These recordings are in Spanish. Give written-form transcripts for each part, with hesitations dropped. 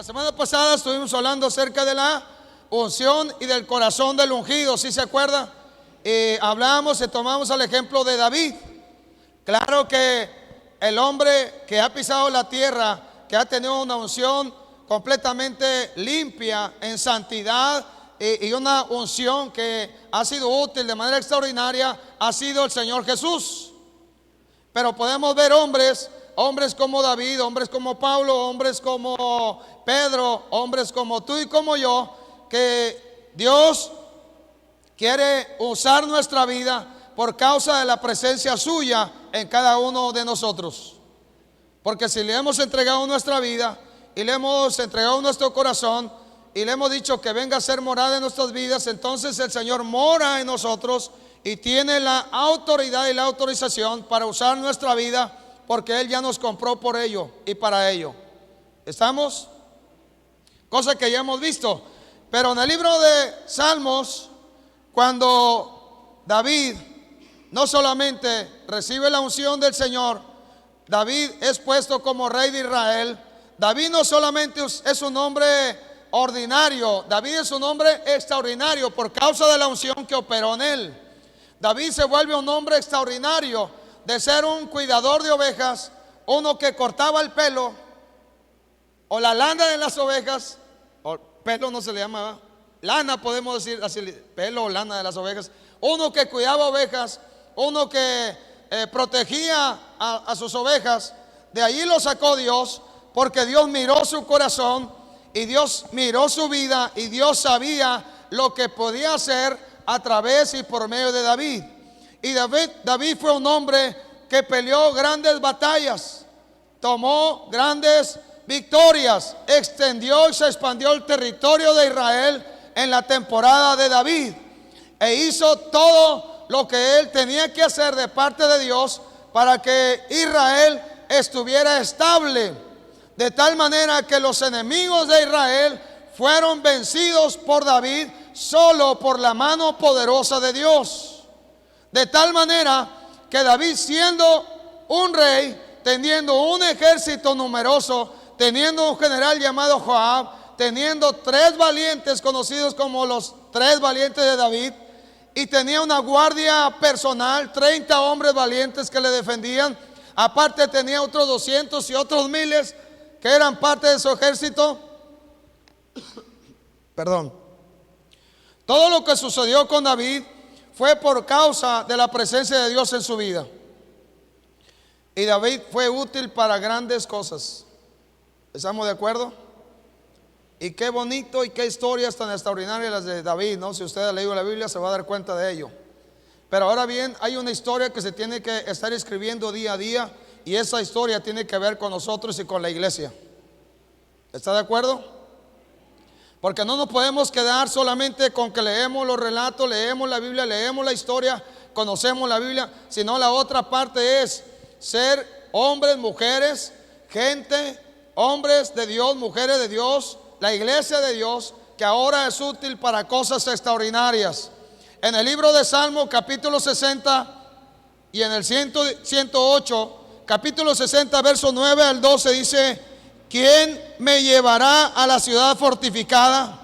La semana pasada estuvimos hablando acerca de la unción y del corazón del ungido, ¿sí se acuerda? Hablamos y tomamos el ejemplo de David. Claro que el hombre que ha pisado la tierra, que ha tenido una unción completamente limpia en santidad y una unción que ha sido útil de manera extraordinaria, ha sido el Señor Jesús. Pero podemos ver hombres como David, hombres como Pablo, hombres como Pedro, hombres como tú y como yo, que Dios quiere usar nuestra vida por causa de la presencia suya en cada uno de nosotros. Porque si le hemos entregado nuestra vida y le hemos entregado nuestro corazón y le hemos dicho que venga a ser morada en nuestras vidas, entonces el Señor mora en nosotros y tiene la autoridad y la autorización para usar nuestra vida, porque Él ya nos compró por ello y para ello. ¿Estamos? Cosa que ya hemos visto. Pero en el libro de Salmos, cuando David no solamente recibe la unción del Señor, David es puesto como rey de Israel. David no solamente es un hombre ordinario, David es un hombre extraordinario por causa de la unción que operó en él. David se vuelve un hombre extraordinario, de ser un cuidador de ovejas, uno que cortaba el pelo o la lana de las ovejas, o pelo no se le llama, ¿verdad? Lana podemos decir así, pelo o lana de las ovejas, uno que cuidaba ovejas, uno que protegía a sus ovejas. De allí lo sacó Dios, porque Dios miró su corazón y Dios miró su vida y Dios sabía lo que podía hacer a través y por medio de David. Y David fue un hombre que peleó grandes batallas, tomó grandes victorias, extendió y se expandió el territorio de Israel en la temporada de David, e hizo todo lo que él tenía que hacer de parte de Dios para que Israel estuviera estable, de tal manera que los enemigos de Israel fueron vencidos por David solo por la mano poderosa de Dios. De tal manera que David, siendo un rey, teniendo un ejército numeroso, teniendo un general llamado Joab, teniendo 3 valientes conocidos como los 3 valientes de David, y tenía una guardia personal, 30 hombres valientes que le defendían. Aparte tenía otros 200 y otros miles que eran parte de su ejército. Perdón. Todo lo que sucedió con David fue por causa de la presencia de Dios en su vida. Y David fue útil para grandes cosas. ¿Estamos de acuerdo? Y qué bonito y qué historias tan extraordinarias las de David, ¿no? Si usted ha leído la Biblia se va a dar cuenta de ello. Pero ahora bien, hay una historia que se tiene que estar escribiendo día a día, y esa historia tiene que ver con nosotros y con la iglesia. ¿Está de acuerdo? Porque no nos podemos quedar solamente con que leemos los relatos, leemos la Biblia, leemos la historia, conocemos la Biblia, sino la otra parte es ser hombres, mujeres, gente, hombres de Dios, mujeres de Dios, la iglesia de Dios, que ahora es útil para cosas extraordinarias. En el libro de Salmo, capítulo 60, y en el 108, capítulo 60, verso 9 al 12, dice: ¿quién me llevará a la ciudad fortificada?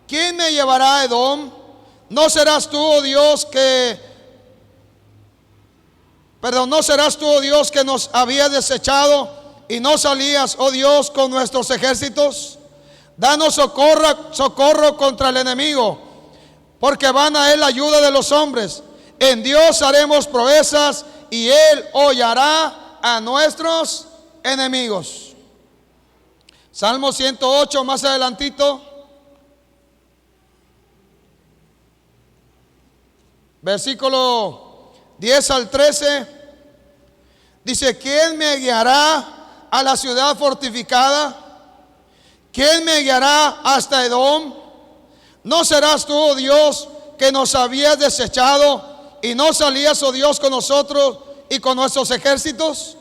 ¿Quién me llevará a Edom? ¿No serás tú, oh Dios, no serás tú, oh Dios, que nos habías desechado y no salías, oh Dios, con nuestros ejércitos? Danos socorro contra el enemigo, porque van a él la ayuda de los hombres. En Dios haremos proezas y Él hollará a nuestros enemigos. Salmo 108, más adelantito, versículo 10 al 13, dice: ¿quién me guiará a la ciudad fortificada? ¿Quién me guiará hasta Edom? ¿No serás tú, oh Dios, que nos habías desechado y no salías, oh Dios, con nosotros y con nuestros ejércitos?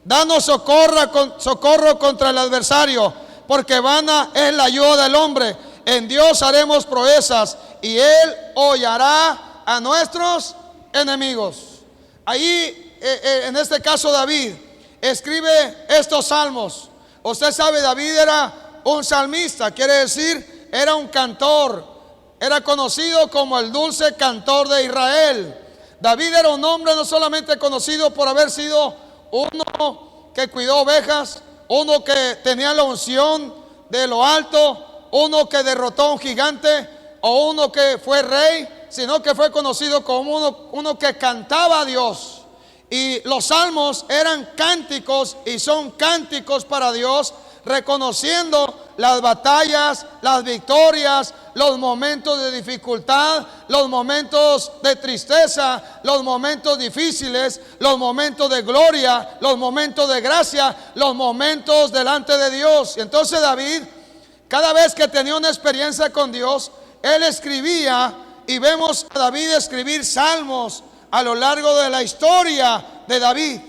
Danos socorro contra el adversario, porque vana es la ayuda del hombre. En Dios haremos proezas y Él hollará a nuestros enemigos. Ahí, en este caso, David escribe estos salmos. Usted sabe, David era un salmista, quiere decir, era un cantor, era conocido como el dulce cantor de Israel. David era un hombre no solamente conocido por haber sido uno que cuidó ovejas, uno que tenía la unción de lo alto, uno que derrotó a un gigante o uno que fue rey, sino que fue conocido como uno que cantaba a Dios. Y los salmos eran cánticos y son cánticos para Dios, reconociendo las batallas, las victorias, los momentos de dificultad, los momentos de tristeza, los momentos difíciles, los momentos de gloria, los momentos de gracia, los momentos delante de Dios. Y entonces David, cada vez que tenía una experiencia con Dios, él escribía, y vemos a David escribir salmos a lo largo de la historia de David.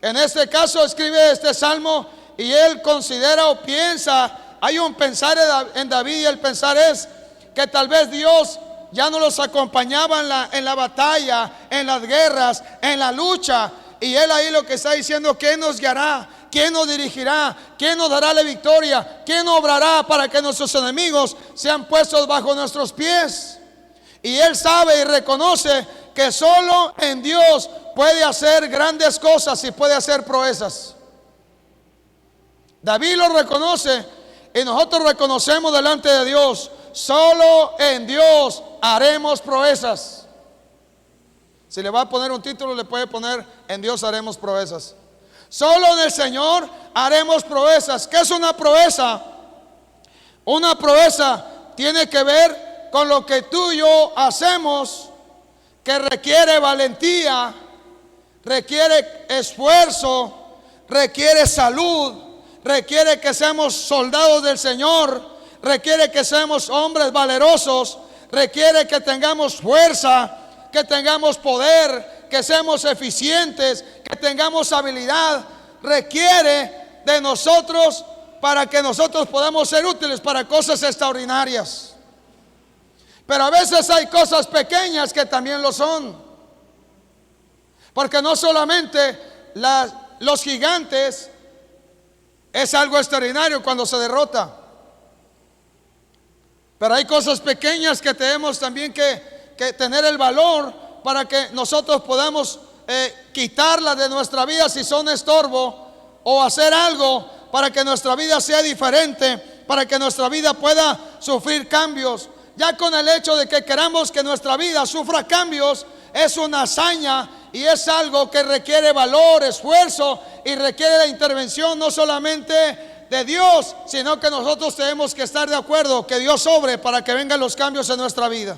En este caso escribe este salmo y él considera o piensa, hay un pensar en David, y el pensar es que tal vez Dios ya no los acompañaba en la batalla, en las guerras, en la lucha. Y él ahí lo que está diciendo: ¿quién nos guiará? ¿Quién nos dirigirá? ¿Quién nos dará la victoria? ¿Quién obrará para que nuestros enemigos sean puestos bajo nuestros pies? Y él sabe y reconoce que solo en Dios puede hacer grandes cosas y puede hacer proezas. David lo reconoce y nosotros reconocemos delante de Dios: solo en Dios haremos proezas. Si le va a poner un título, le puede poner: en Dios haremos proezas. Solo en el Señor haremos proezas. ¿Qué es una proeza? Una proeza tiene que ver con lo que tú y yo hacemos, que requiere valentía, requiere esfuerzo, requiere salud, requiere que seamos soldados del Señor, requiere que seamos hombres valerosos, requiere que tengamos fuerza, que tengamos poder, que seamos eficientes, que tengamos habilidad. Requiere de nosotros para que nosotros podamos ser útiles para cosas extraordinarias. Pero a veces hay cosas pequeñas que también lo son. Porque no solamente los gigantes es algo extraordinario cuando se derrota, pero hay cosas pequeñas que tenemos también que tener el valor para que nosotros podamos quitarlas de nuestra vida si son estorbo, o hacer algo para que nuestra vida sea diferente, para que nuestra vida pueda sufrir cambios. Ya con el hecho de que queramos que nuestra vida sufra cambios es una hazaña y es algo que requiere valor, esfuerzo, y requiere la intervención no solamente de Dios, sino que nosotros tenemos que estar de acuerdo que Dios obre para que vengan los cambios en nuestra vida.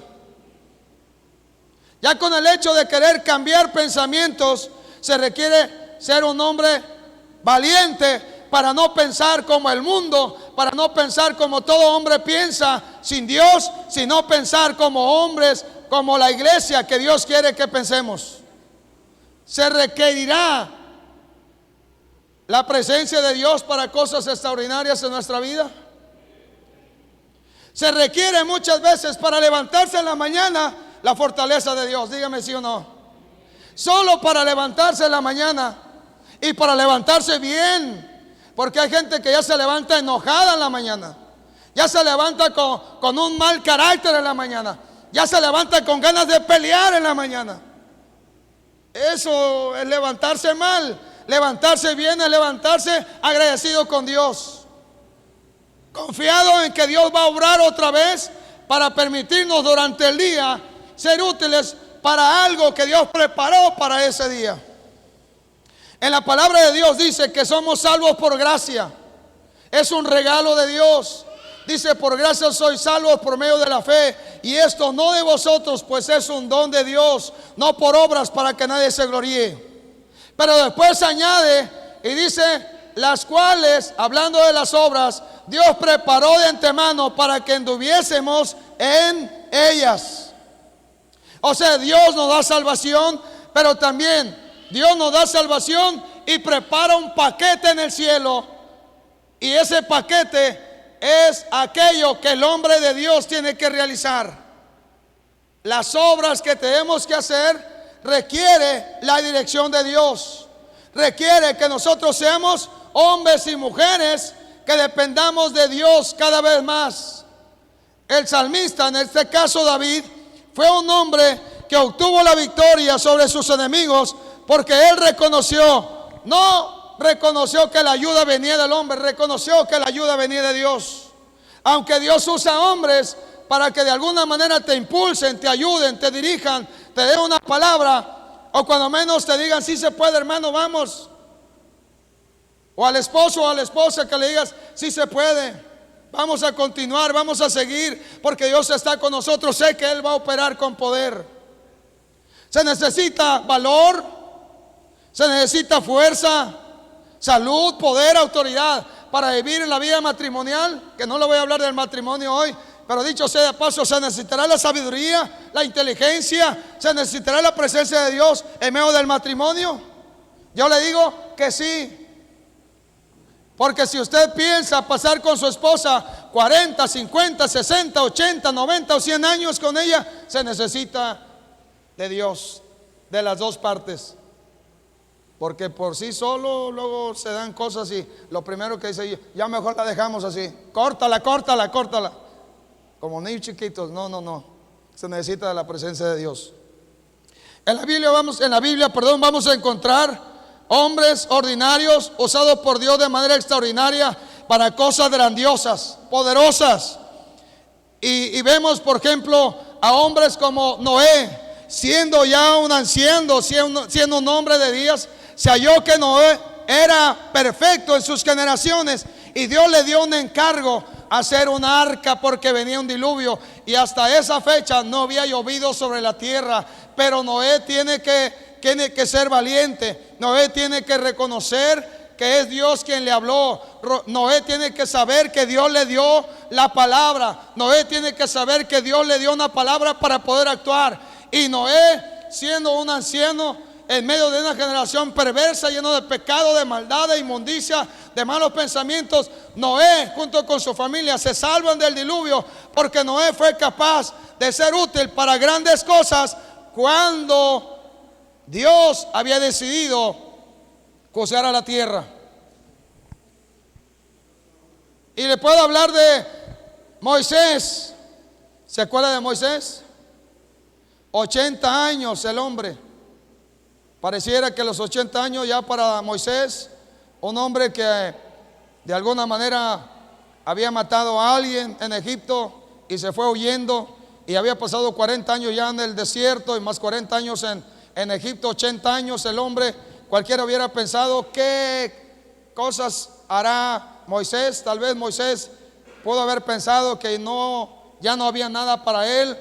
Ya con el hecho de querer cambiar pensamientos, se requiere ser un hombre valiente para no pensar como el mundo, para no pensar como todo hombre piensa sin Dios, sino pensar como hombres, como la iglesia que Dios quiere que pensemos. Se requerirá la presencia de Dios para cosas extraordinarias en nuestra vida. Se requiere muchas veces para levantarse en la mañana la fortaleza de Dios. Dígame sí o no. Solo para levantarse en la mañana y para levantarse bien. Porque hay gente que ya se levanta enojada en la mañana, ya se levanta con un mal carácter en la mañana, ya se levanta con ganas de pelear en la mañana. Eso es levantarse mal. Levantarse bien es levantarse agradecido con Dios, confiado en que Dios va a obrar otra vez para permitirnos durante el día ser útiles para algo que Dios preparó para ese día. En la palabra de Dios dice que somos salvos por gracia. Es un regalo de Dios. Dice: por gracia sois salvos por medio de la fe, y esto no de vosotros, pues es un don de Dios, no por obras para que nadie se gloríe. Pero después añade y dice: las cuales, hablando de las obras, Dios preparó de antemano para que anduviésemos en ellas. O sea, Dios nos da salvación, pero también Dios nos da salvación y prepara un paquete en el cielo. Y ese paquete es aquello que el hombre de Dios tiene que realizar. Las obras que tenemos que hacer requiere la dirección de Dios. Requiere que nosotros seamos hombres y mujeres que dependamos de Dios cada vez más. El salmista, en este caso David, fue un hombre que obtuvo la victoria sobre sus enemigos porque él no reconoció que la ayuda venía del hombre, reconoció que la ayuda venía de Dios. Aunque Dios usa hombres para que de alguna manera te impulsen, te ayuden, te dirijan, te den una palabra, o cuando menos te digan: sí se puede, hermano, vamos. O al esposo o a la esposa que le digas: sí se puede, vamos a continuar, vamos a seguir, porque Dios está con nosotros, sé que Él va a operar con poder. Se necesita valor, se necesita fuerza, salud, poder, autoridad para vivir en la vida matrimonial, que no le voy a hablar del matrimonio hoy, pero dicho sea de paso, se necesitará la sabiduría, la inteligencia, se necesitará la presencia de Dios en medio del matrimonio. Yo le digo que sí, porque si usted piensa pasar con su esposa 40, 50, 60, 80, 90 o 100 años con ella, se necesita de Dios, de las dos partes. Porque por sí solo luego se dan cosas y lo primero que dice: ya mejor la dejamos así, córtala. Como niños chiquitos. No. Se necesita de la presencia de Dios. En la Biblia vamos a encontrar hombres ordinarios usados por Dios de manera extraordinaria para cosas grandiosas, poderosas. Y vemos, por ejemplo, a hombres como Noé, siendo ya un anciano, siendo un hombre de días. Se halló que Noé era perfecto en sus generaciones y Dios le dio un encargo: hacer una arca porque venía un diluvio, y hasta esa fecha no había llovido sobre la tierra. Pero Noé tiene que ser valiente. Noé tiene que reconocer que es Dios quien le habló. Noé tiene que saber que Dios le dio la palabra. Noé tiene que saber que Dios le dio una palabra para poder actuar. Y Noé, siendo un anciano en medio de una generación perversa, lleno de pecado, de maldad, de inmundicia, de malos pensamientos, Noé junto con su familia se salvan del diluvio, porque Noé fue capaz de ser útil para grandes cosas cuando Dios había decidido juzgar a la tierra. Y le puedo hablar de Moisés. ¿Se acuerda de Moisés? 80 años el hombre. Pareciera que los 80 años ya para Moisés, un hombre que de alguna manera había matado a alguien en Egipto y se fue huyendo, y había pasado 40 años ya en el desierto y más 40 años en Egipto, 80 años el hombre. Cualquiera hubiera pensado: ¿qué cosas hará Moisés? Tal vez Moisés pudo haber pensado que ya no había nada para él.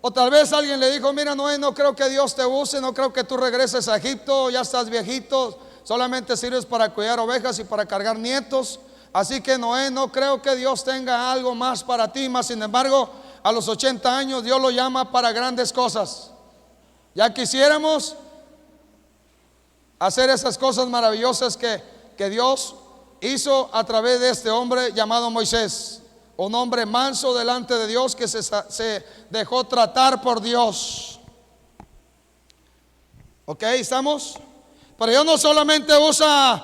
O tal vez alguien le dijo: mira, Noé, no creo que Dios te use, no creo que tú regreses a Egipto, ya estás viejito, solamente sirves para cuidar ovejas y para cargar nietos. Así que Noé, no creo que Dios tenga algo más para ti. Mas sin embargo, a los 80 años Dios lo llama para grandes cosas. Ya quisiéramos hacer esas cosas maravillosas que Dios hizo a través de este hombre llamado Moisés. Un hombre manso delante de Dios, que se dejó tratar por Dios. ¿Ok? ¿Estamos? Pero Dios no solamente usa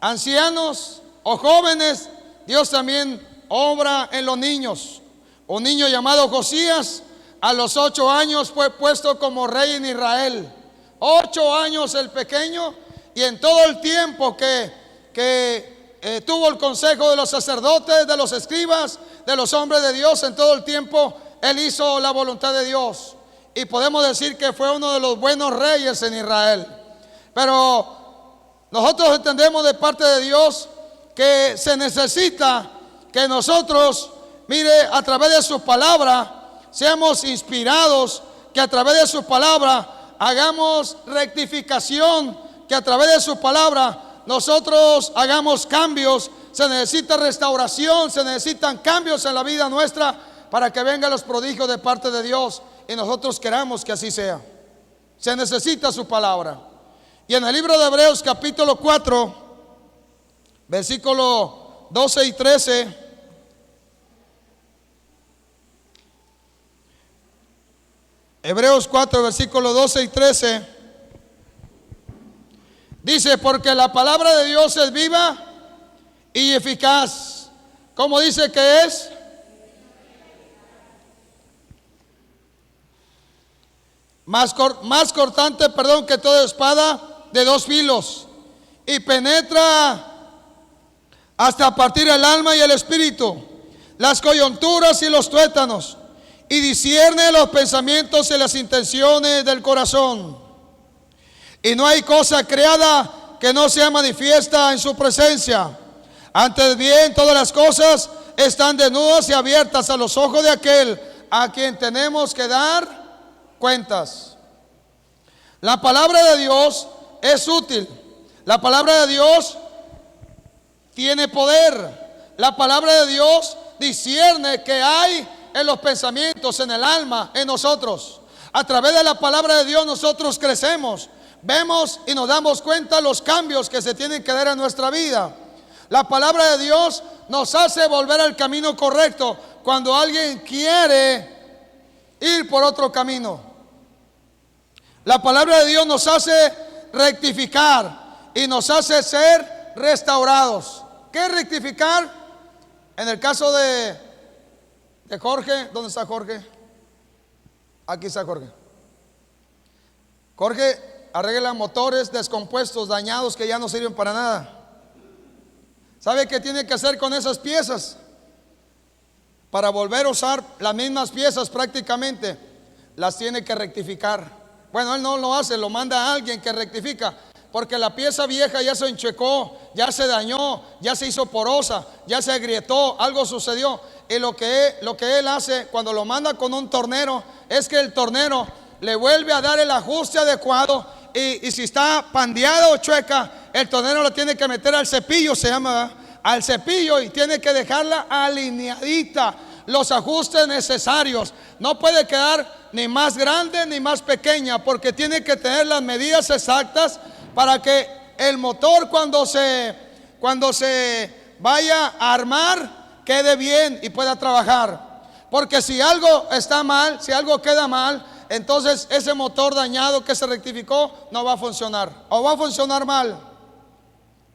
ancianos o jóvenes, Dios también obra en los niños. Un niño llamado Josías, a los 8 años fue puesto como rey en Israel. 8 años el pequeño, y en todo el tiempo que tuvo el consejo de los sacerdotes, de los escribas, de los hombres de Dios, en todo el tiempo él hizo la voluntad de Dios, y podemos decir que fue uno de los buenos reyes en Israel. Pero nosotros entendemos de parte de Dios que se necesita que nosotros, mire, a través de su palabra seamos inspirados, que a través de su palabra hagamos rectificación, que a través de su palabra nosotros hagamos cambios. Se necesita restauración, se necesitan cambios en la vida nuestra para que vengan los prodigios de parte de Dios, y nosotros queramos que así sea. Se necesita su palabra. Y en el libro de Hebreos capítulo 4, versículo 12 y 13, Hebreos 4, versículo 12 y 13, dice: porque la palabra de Dios es viva y eficaz. ¿Cómo dice que es? Más cortante, que toda espada de dos filos, y penetra hasta partir el alma y el espíritu, las coyunturas y los tuétanos, y discierne los pensamientos y las intenciones del corazón. Y no hay cosa creada que no sea manifiesta en su presencia. Antes bien, todas las cosas están desnudas y abiertas a los ojos de aquel a quien tenemos que dar cuentas. La palabra de Dios es útil. La palabra de Dios tiene poder. La palabra de Dios discierne que hay en los pensamientos, en el alma, en nosotros. A través de la palabra de Dios nosotros crecemos, vemos y nos damos cuenta los cambios que se tienen que dar en nuestra vida. La palabra de Dios nos hace volver al camino correcto cuando alguien quiere ir por otro camino. La palabra de Dios nos hace rectificar y nos hace ser restaurados. ¿Qué es rectificar? En el caso de Jorge, ¿dónde está Jorge? Aquí está Jorge. Jorge arregla motores descompuestos, dañados, que ya no sirven para nada. ¿Sabe qué tiene que hacer con esas piezas? Para volver a usar las mismas piezas prácticamente, las tiene que rectificar. Bueno, él no lo hace, lo manda a alguien que rectifica, porque la pieza vieja ya se enchuecó, ya se dañó, ya se hizo porosa, ya se agrietó, algo sucedió. Y lo que él hace cuando lo manda con un tornero es que el tornero le vuelve a dar el ajuste adecuado, y si está pandeada o chueca, el tornero la tiene que meter al cepillo, se llama, al cepillo, y tiene que dejarla alineadita, los ajustes necesarios. No puede quedar ni más grande ni más pequeña, porque tiene que tener las medidas exactas para que el motor cuando se vaya a armar quede bien y pueda trabajar. Porque si algo está mal, si algo queda mal, entonces ese motor dañado que se rectificó no va a funcionar, o va a funcionar mal.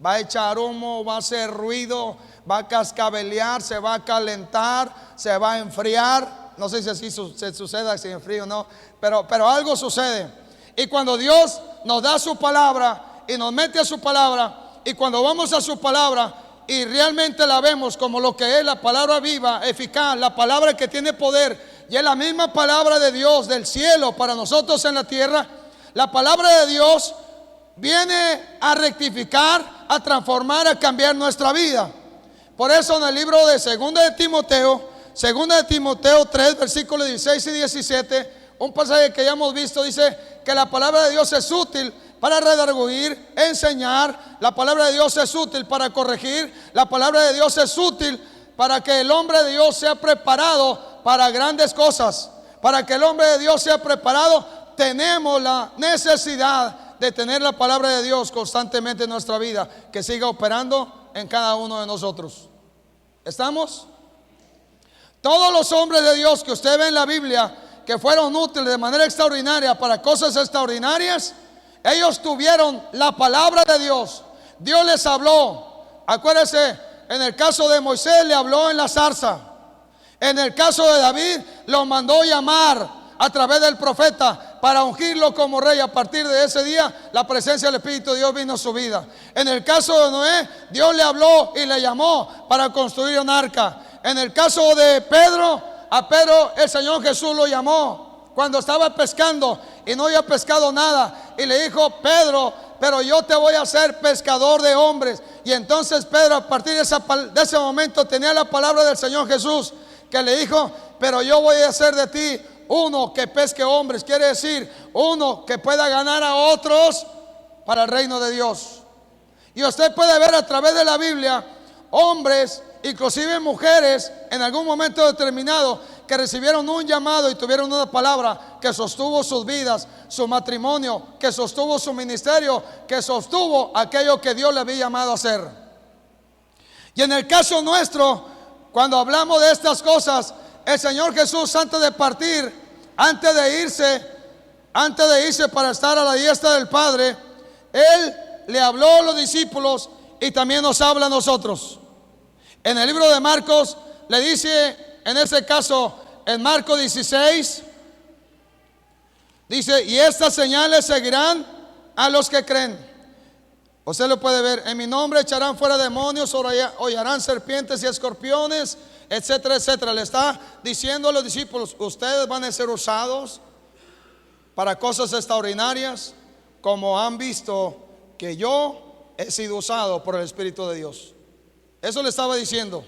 Va a echar humo, va a hacer ruido, va a cascabelear, se va a calentar, se va a enfriar. No sé si así suceda, si enfrío o no, pero algo sucede. Y cuando Dios nos da su palabra y nos mete a su palabra, y cuando vamos a su palabra y realmente la vemos como lo que es la palabra viva, eficaz, la palabra que tiene poder, y es la misma palabra de Dios del cielo para nosotros en la tierra, la palabra de Dios viene a rectificar, a transformar, a cambiar nuestra vida. Por eso en el libro de 2 de Timoteo 3, versículos 16 y 17, un pasaje que ya hemos visto, dice que la palabra de Dios es útil para redarguir, enseñar. La palabra de Dios es útil para corregir. La palabra de Dios es útil para que el hombre de Dios sea preparado para grandes cosas. Para que el hombre de Dios sea preparado, tenemos la necesidad de tener la palabra de Dios constantemente en nuestra vida, que siga operando en cada uno de nosotros. ¿Estamos? Todos los hombres de Dios que usted ve en la Biblia, que fueron útiles de manera extraordinaria para cosas extraordinarias, ellos tuvieron la palabra de Dios. Dios les habló. Acuérdese, en el caso de Moisés le habló en la zarza. En el caso de David lo mandó llamar a través del profeta para ungirlo como rey. A partir de ese día la presencia del Espíritu de Dios vino a su vida. En el caso de Noé, Dios le habló y le llamó para construir un arca. En el caso de Pedro, a Pedro el Señor Jesús lo llamó cuando estaba pescando y no había pescado nada, y le dijo: Pedro, pero yo te voy a hacer pescador de hombres. Y entonces Pedro, a partir de ese momento, tenía la palabra del Señor Jesús, que le dijo: pero yo voy a hacer de ti uno que pesque hombres. Quiere decir, uno que pueda ganar a otros para el reino de Dios. Y usted puede ver a través de la Biblia hombres, inclusive mujeres, en algún momento determinado, que recibieron un llamado y tuvieron una palabra que sostuvo sus vidas, su matrimonio, que sostuvo su ministerio, que sostuvo aquello que Dios le había llamado a hacer. Y en el caso nuestro, cuando hablamos de estas cosas, el Señor Jesús, antes de partir, antes de irse para estar a la diestra del Padre, Él le habló a los discípulos y también nos habla a nosotros. En el libro de Marcos le dice, en ese caso, en Marcos 16, dice, y estas señales seguirán a los que creen. Usted lo puede ver, en mi nombre echarán fuera demonios, hollarán serpientes y escorpiones, etcétera, etcétera. Le está diciendo a los discípulos, ustedes van a ser usados para cosas extraordinarias, como han visto que yo he sido usado por el Espíritu de Dios. Eso le estaba diciendo.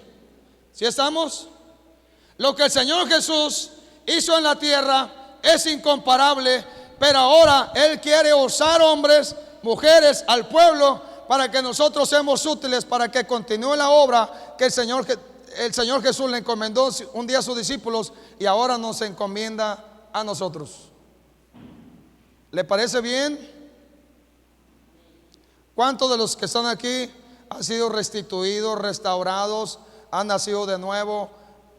¿Sí estamos? Lo que el Señor Jesús hizo en la tierra es incomparable, pero ahora Él quiere usar hombres, mujeres, al pueblo, para que nosotros seamos útiles, para que continúe la obra que el Señor Jesús le encomendó un día a sus discípulos y ahora nos encomienda a nosotros. ¿Le parece bien? ¿Cuántos de los que están aquí han sido restituidos, restaurados, han nacido de nuevo,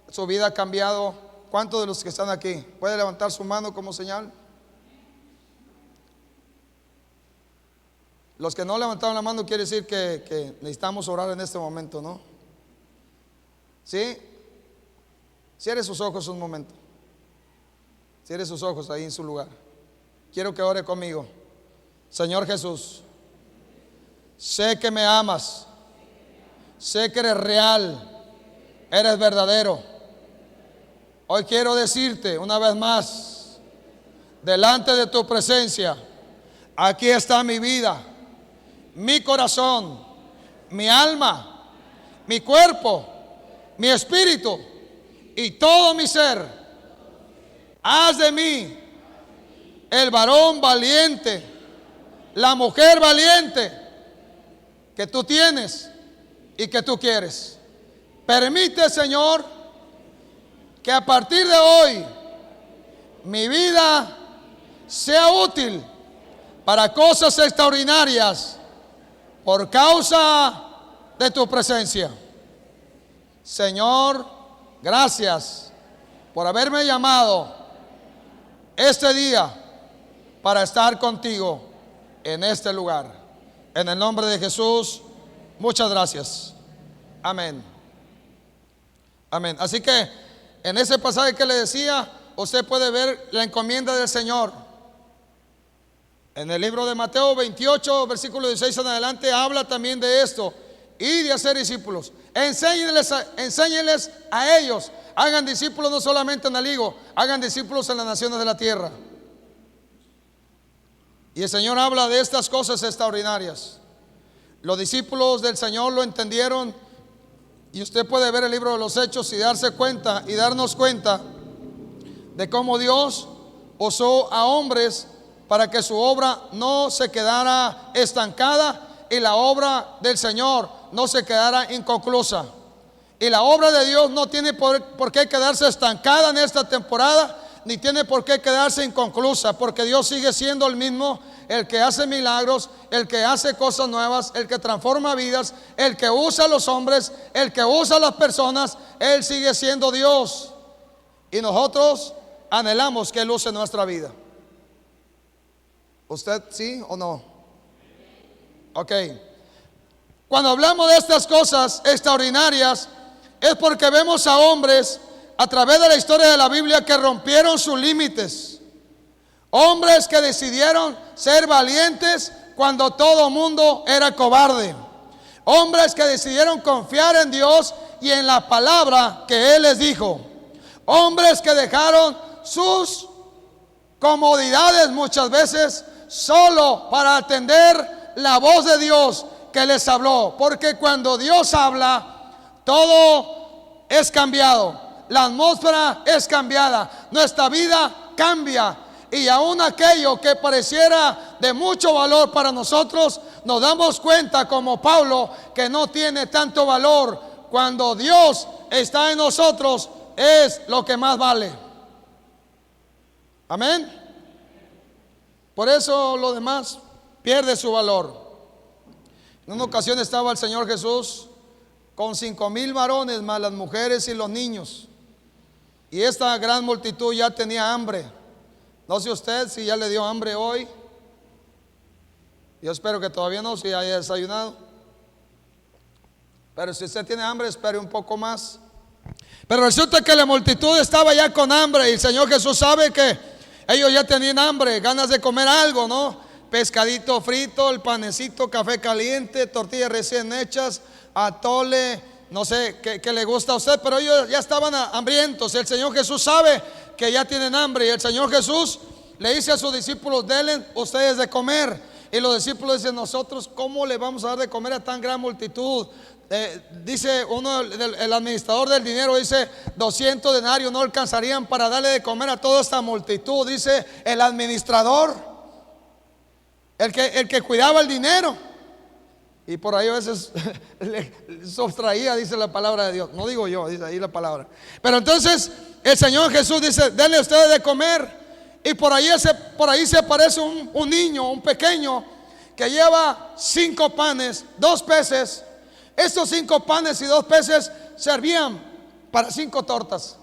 su vida ha cambiado? ¿Cuántos de los que están aquí? ¿Puede levantar su mano como señal? Los que no levantaron la mano quiere decir que necesitamos orar en este momento, ¿no? ¿Sí? Cierre sus ojos un momento. Cierre sus ojos ahí en su lugar. Quiero que ore conmigo. Señor Jesús, sé que me amas, sé que eres real, eres verdadero. Hoy quiero decirte una vez más, delante de tu presencia, aquí está mi vida, mi corazón, mi alma, mi cuerpo, mi espíritu y todo mi ser. Haz de mí el varón valiente, la mujer valiente que tú tienes y que tú quieres. Permite, Señor, que a partir de hoy mi vida sea útil para cosas extraordinarias por causa de tu presencia. Señor, gracias por haberme llamado este día para estar contigo en este lugar. En el nombre de Jesús, muchas gracias. Amén. Amén. Así que en ese pasaje que le decía, usted puede ver la encomienda del Señor. En el libro de Mateo 28, versículo 16 en adelante, habla también de esto. Y de hacer discípulos. Enséñenles a ellos. Hagan discípulos no solamente en el higo, hagan discípulos en las naciones de la tierra. Y el Señor habla de estas cosas extraordinarias. Los discípulos del Señor lo entendieron. Y usted puede ver el libro de los Hechos y darse cuenta y darnos cuenta de cómo Dios usó a hombres para que su obra no se quedara estancada y la obra del Señor no se quedara inconclusa. Y la obra de Dios no tiene por qué quedarse estancada en esta temporada, ni tiene por qué quedarse inconclusa, porque Dios sigue siendo el mismo, el que hace milagros, el que hace cosas nuevas, el que transforma vidas, el que usa a los hombres, el que usa a las personas. Él sigue siendo Dios y nosotros anhelamos que Él use nuestra vida. ¿Usted sí o no? Ok. Cuando hablamos de estas cosas extraordinarias, es porque vemos a hombres a través de la historia de la Biblia que rompieron sus límites. Hombres que decidieron ser valientes cuando todo mundo era cobarde. Hombres que decidieron confiar en Dios y en la palabra que Él les dijo. Hombres que dejaron sus comodidades muchas veces solo para atender la voz de Dios que les habló. Porque cuando Dios habla, todo es cambiado. La atmósfera es cambiada. Nuestra vida cambia. Y aún aquello que pareciera de mucho valor para nosotros, nos damos cuenta como Pablo que no tiene tanto valor. Cuando Dios está en nosotros es lo que más vale. Amén. Por eso lo demás pierde su valor. En una ocasión estaba el Señor Jesús con 5,000 varones más las mujeres y los niños. Y esta gran multitud ya tenía hambre. No sé usted si ya le dio hambre hoy. Yo espero que todavía no, si haya desayunado. Pero si usted tiene hambre, espere un poco más. Pero resulta que la multitud estaba ya con hambre y el Señor Jesús sabe que ellos ya tenían hambre, ganas de comer algo, ¿no? Pescadito frito, el panecito, café caliente, tortillas recién hechas, atole, no sé qué le gusta a usted, pero ellos ya estaban hambrientos. El Señor Jesús sabe que ya tienen hambre y el Señor Jesús le dice a sus discípulos: denle ustedes de comer. Y los discípulos dicen: nosotros, ¿cómo le vamos a dar de comer a tan gran multitud? Dice uno, el administrador del dinero, dice 200 denarios no alcanzarían para darle de comer a toda esta multitud. Dice el administrador, el que cuidaba el dinero. Y por ahí a veces le sustraía, dice la palabra de Dios. No digo yo, dice ahí la palabra. Pero entonces el Señor Jesús dice: denle ustedes de comer. Y por ahí se aparece un niño, un pequeño, que lleva 5 panes, 2 peces. Estos 5 panes y 2 peces servían para 5 tortas.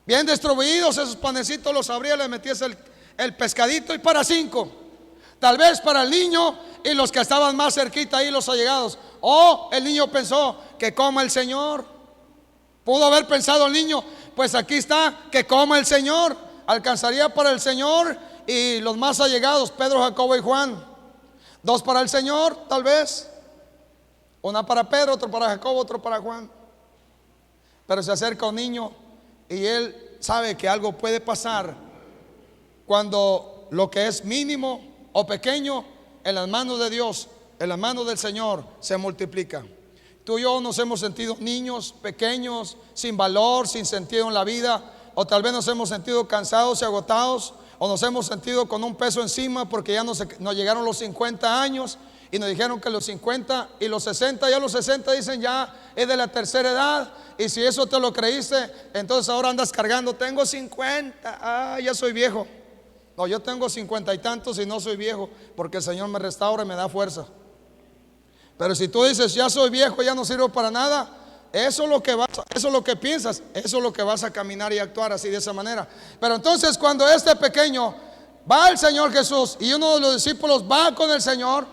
Bien distribuidos esos panecitos, los abría, le metías el pescadito y para 5. Tal vez para el niño y los que estaban más cerquita ahí, los allegados. O el niño pensó: que coma el Señor. Pudo haber pensado el niño: pues aquí está, que coma el Señor. Alcanzaría para el Señor y los más allegados, Pedro, Jacobo y Juan. 2 para el Señor, tal vez. Una para Pedro, otro para Jacobo, otro para Juan. Pero se acerca un niño y él sabe que algo puede pasar cuando lo que es mínimo o pequeño en las manos de Dios, en las manos del Señor, se multiplica. Tú y yo nos hemos sentido niños pequeños, sin valor, sin sentido en la vida. O tal vez nos hemos sentido cansados y agotados, o nos hemos sentido con un peso encima porque ya nos llegaron los 50 años y nos dijeron que los 50 y los 60, ya los 60 dicen ya es de la tercera edad. Y si eso te lo creíste, entonces ahora andas cargando: tengo 50, ya soy viejo. No, yo tengo 50 y tantos y no soy viejo, porque el Señor me restaura y me da fuerza. Pero si tú dices: ya soy viejo, ya no sirvo para nada, eso es lo que piensas, eso es lo que vas a caminar y actuar así, de esa manera. Pero entonces cuando este pequeño va al Señor Jesús y uno de los discípulos va con el Señor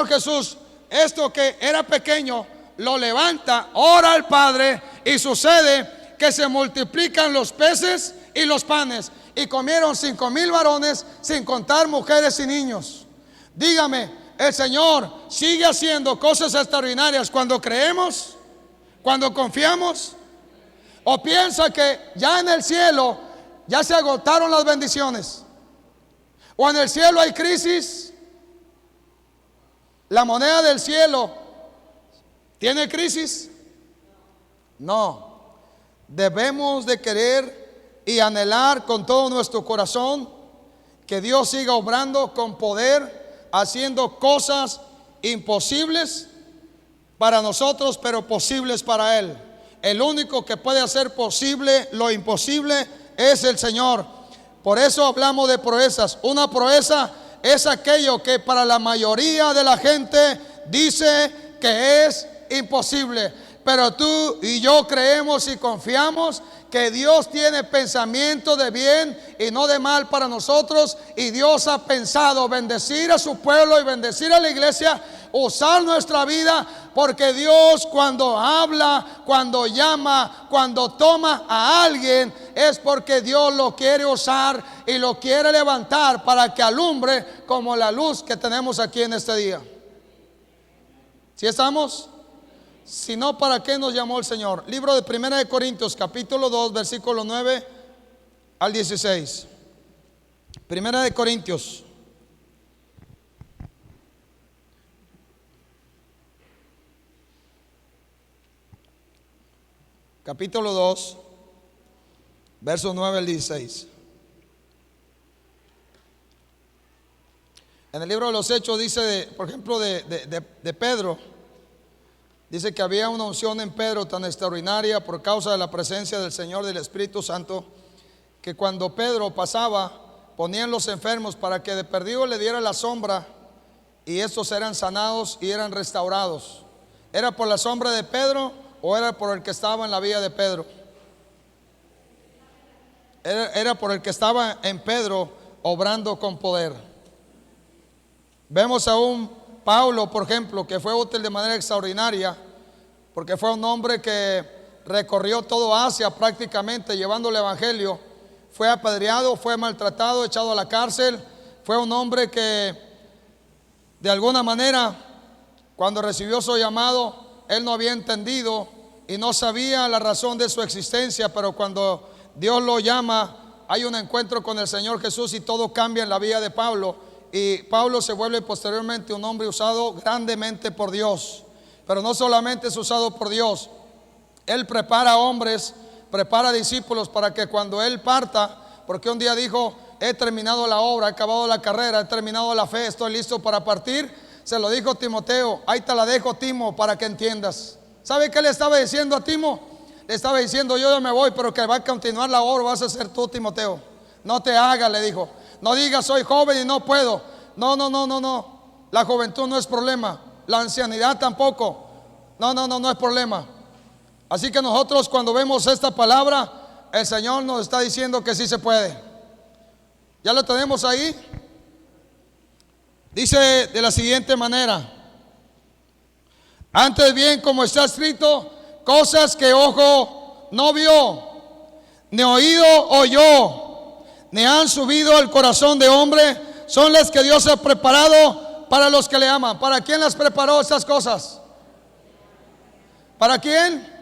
Jesús, esto que era pequeño, lo levanta, ora al Padre y sucede que se multiplican los peces y los panes. Y comieron 5,000 varones, sin contar mujeres y niños. Dígame, el Señor sigue haciendo cosas extraordinarias cuando creemos, cuando confiamos. O piensa que ya en el cielo ya se agotaron las bendiciones, o en el cielo hay crisis. La moneda del cielo tiene crisis. No, debemos de querer y anhelar con todo nuestro corazón que Dios siga obrando con poder, haciendo cosas imposibles para nosotros, pero posibles para Él. El único que puede hacer posible lo imposible es el Señor. Por eso hablamos de proezas. Una proeza es aquello que para la mayoría de la gente dice que es imposible. Pero tú y yo creemos y confiamos que Dios tiene pensamiento de bien y no de mal para nosotros. Y Dios ha pensado bendecir a su pueblo y bendecir a la iglesia, usar nuestra vida, porque Dios cuando habla, cuando llama, cuando toma a alguien, es porque Dios lo quiere usar y lo quiere levantar para que alumbre como la luz que tenemos aquí en este día. ¿Sí estamos? Si no, ¿para qué nos llamó el Señor? Libro de 1 de Corintios, capítulo 2, versículo 9 al 16. 1 de Corintios. Capítulo 2, versos 9 al 16. En el libro de los Hechos dice, por ejemplo, de Pedro. Dice que había una unción en Pedro tan extraordinaria por causa de la presencia del Señor, del Espíritu Santo, que cuando Pedro pasaba, ponían los enfermos para que de perdido le diera la sombra, y estos eran sanados y eran restaurados. ¿Era por la sombra de Pedro o era por el que estaba en la vía de Pedro? Era por el que estaba en Pedro obrando con poder. Vemos a un Pablo, por ejemplo, que fue útil de manera extraordinaria porque fue un hombre que recorrió todo Asia prácticamente llevando el evangelio. Fue apedreado, fue maltratado, echado a la cárcel. Fue un hombre que de alguna manera, cuando recibió su llamado, él no había entendido y no sabía la razón de su existencia, pero cuando Dios lo llama, hay un encuentro con el Señor Jesús y todo cambia en la vida de Pablo. Y Pablo se vuelve posteriormente un hombre usado grandemente por Dios. Pero no solamente es usado por Dios, él prepara hombres, prepara discípulos para que cuando él parta, porque un día dijo: he terminado la obra, he acabado la carrera, he terminado la fe, estoy listo para partir. Se lo dijo Timoteo: ahí te la dejo, Timo, para que entiendas. ¿Sabe qué le estaba diciendo a Timo? Le estaba diciendo: yo ya me voy, pero que va a continuar la obra vas a ser tú, Timoteo. No te hagas, le dijo. No digas: soy joven y no puedo. No. La juventud no es problema. La ancianidad tampoco. No es problema. Así que nosotros, cuando vemos esta palabra, el Señor nos está diciendo que sí se puede. ¿Ya lo tenemos ahí? Dice de la siguiente manera: antes bien, como está escrito, cosas que ojo no vio, ni oído oyó, ni han subido al corazón de hombre, son las que Dios ha preparado para los que le aman. ¿Para quién las preparó esas cosas? ¿Para quién?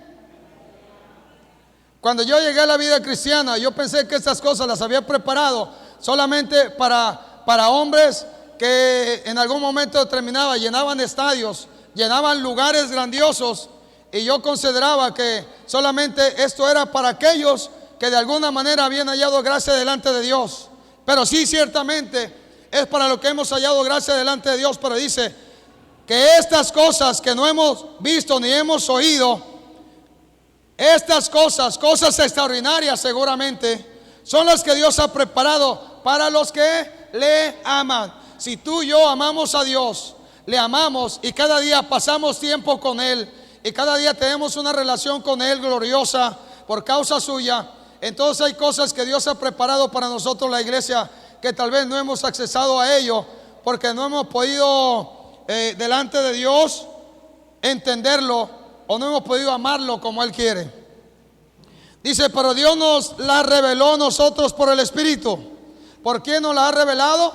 Cuando yo llegué a la vida cristiana, yo pensé que estas cosas las había preparado solamente para hombres que en algún momento determinado llenaban estadios, llenaban lugares grandiosos, y yo consideraba que solamente esto era para aquellos que de alguna manera habían hallado gracia delante de Dios. Pero sí, ciertamente es para lo que hemos hallado gracia delante de Dios. Pero dice que estas cosas que no hemos visto ni hemos oído, estas cosas extraordinarias seguramente, son las que Dios ha preparado para los que le aman. Si tú y yo amamos a Dios, le amamos y cada día pasamos tiempo con Él, y cada día tenemos una relación con Él gloriosa por causa suya, entonces hay cosas que Dios ha preparado para nosotros, la iglesia, que tal vez no hemos accesado a ello porque no hemos podido delante de Dios entenderlo, o no hemos podido amarlo como Él quiere. Dice: pero Dios nos la reveló a nosotros por el Espíritu. ¿Por quién nos la ha revelado?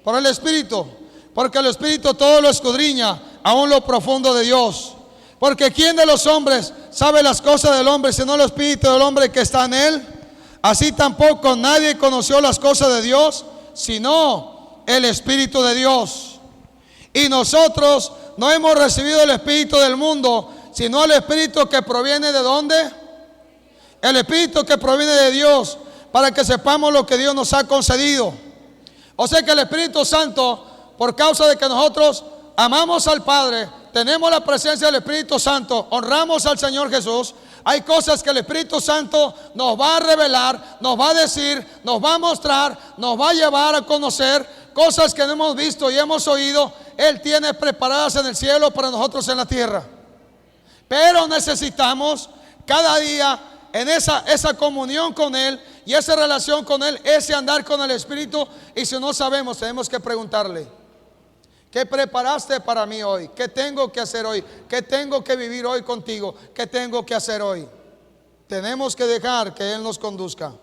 Por el Espíritu. Porque el Espíritu todo lo escudriña, aún lo profundo de Dios. Porque ¿quién de los hombres sabe las cosas del hombre, sino el Espíritu del hombre que está en él? Así tampoco nadie conoció las cosas de Dios, sino el Espíritu de Dios. Y nosotros no hemos recibido el Espíritu del mundo, sino el Espíritu que proviene ¿de dónde? El Espíritu que proviene de Dios, para que sepamos lo que Dios nos ha concedido. O sea que el Espíritu Santo, por causa de que nosotros amamos al Padre, tenemos la presencia del Espíritu Santo, honramos al Señor Jesús, hay cosas que el Espíritu Santo nos va a revelar, nos va a decir, nos va a mostrar, nos va a llevar a conocer cosas que no hemos visto y hemos oído. Él tiene preparadas en el cielo para nosotros en la tierra. Pero necesitamos cada día en esa comunión con Él y esa relación con Él, ese andar con el Espíritu. Y si no sabemos, tenemos que preguntarle: ¿qué preparaste para mí hoy? ¿Qué tengo que hacer hoy? ¿Qué tengo que vivir hoy contigo? ¿Qué tengo que hacer hoy? Tenemos que dejar que Él nos conduzca.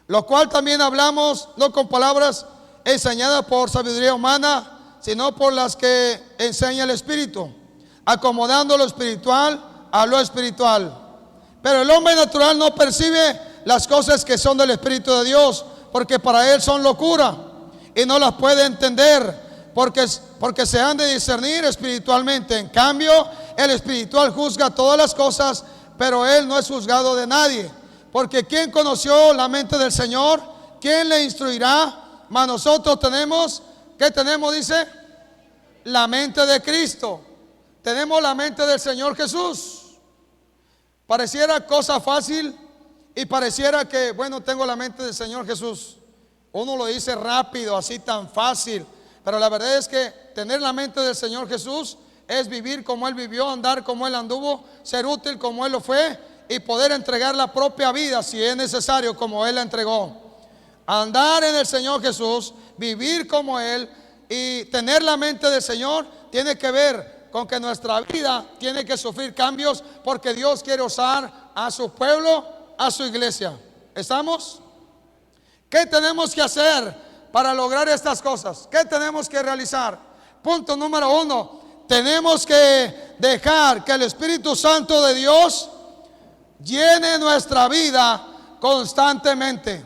Lo cual también hablamos, no con palabras enseñadas por sabiduría humana, sino por las que enseña el Espíritu, acomodando lo espiritual a lo espiritual. Pero el hombre natural no percibe las cosas que son del Espíritu de Dios, porque para él son locura y no las puede entender, porque se han de discernir espiritualmente. En cambio, el espiritual juzga todas las cosas, pero él no es juzgado de nadie. Porque ¿quién conoció la mente del Señor? ¿Quién le instruirá? Mas nosotros tenemos, ¿qué tenemos? Dice, la mente de Cristo. Tenemos la mente del Señor Jesús. Pareciera cosa fácil y pareciera que, bueno, tengo la mente del Señor Jesús. Uno lo dice rápido, así tan fácil. Pero la verdad es que tener la mente del Señor Jesús es vivir como Él vivió, andar como Él anduvo, ser útil como Él lo fue y poder entregar la propia vida si es necesario como Él la entregó. Andar en el Señor Jesús, vivir como Él y tener la mente del Señor tiene que ver con que nuestra vida tiene que sufrir cambios porque Dios quiere usar a su pueblo, a su iglesia. ¿Estamos? ¿Qué tenemos que hacer para lograr estas cosas? ¿Qué tenemos que realizar? Punto número 1. Tenemos que dejar que el Espíritu Santo de Dios llene nuestra vida constantemente.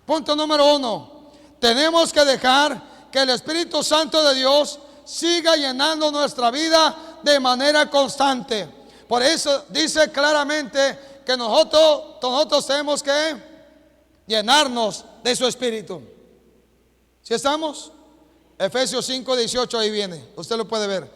Punto número 1. Tenemos que dejar que el Espíritu Santo de Dios siga llenando nuestra vida de manera constante. Por eso dice claramente que nosotros tenemos que llenarnos de su Espíritu. ¿Sí estamos? Efesios 5:18, ahí viene, usted lo puede ver.